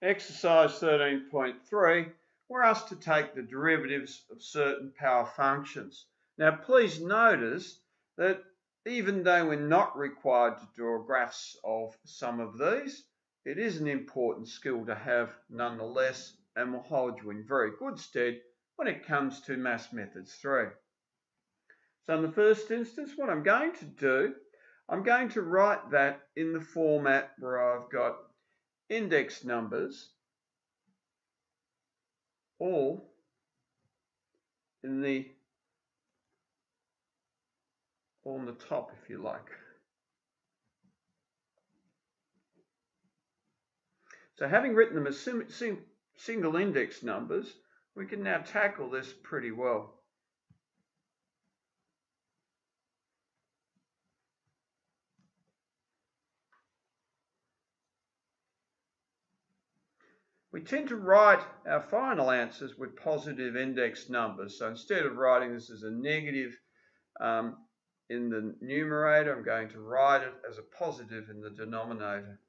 Exercise 13.3, we're asked to take the derivatives of certain power functions. Now please notice that even though we're not required to draw graphs of some of these, it is an important skill to have nonetheless, and will hold you in very good stead when it comes to Maths Methods 3. So in the first instance, what I'm going to do, I'm going to write that in the format where I've got index numbers all on the top, if you like. So having written them as single index numbers, we can now tackle this pretty well. We tend to write our final answers with positive index numbers. So instead of writing this as a negative in the numerator, I'm going to write it as a positive in the denominator.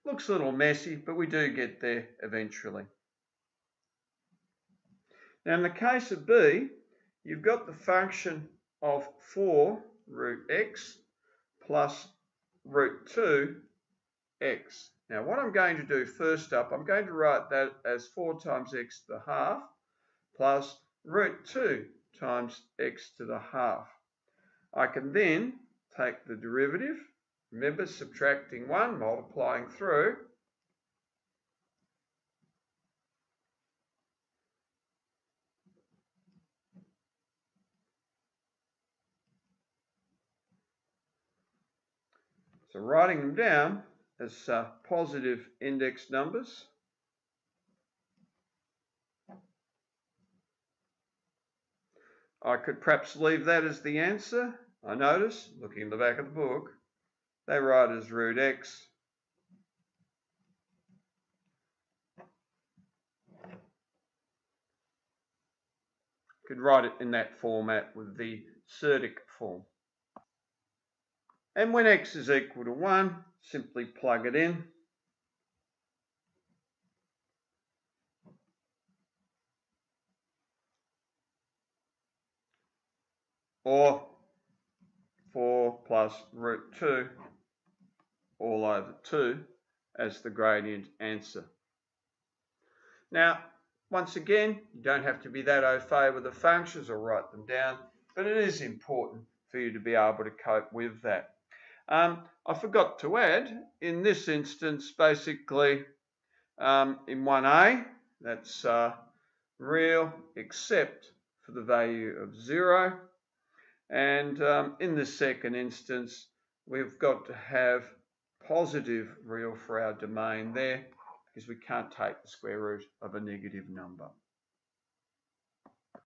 Looks a little messy, but we do get there eventually. Now in the case of B, you've got the function of 4 root x plus root 2 x. Now what I'm going to do first up, I'm going to write that as 4 times x to the half plus root 2 times x to the half. I can then take the derivative, remember subtracting 1, multiplying through, so writing them down as positive index numbers. I could perhaps leave that as the answer. I notice, looking in the back of the book, they write as root x. Could write it in that format with the surdic form. And when x is equal to 1, simply plug it in. Or 4 plus root 2 all over 2 as the gradient answer. Now, once again, you don't have to be that au fait with the functions or write them down, but it is important for you to be able to cope with that. I forgot to add, in this instance, basically, in 1a, that's real except for the value of 0. And in the second instance, we've got to have positive real for our domain there, because we can't take the square root of a negative number.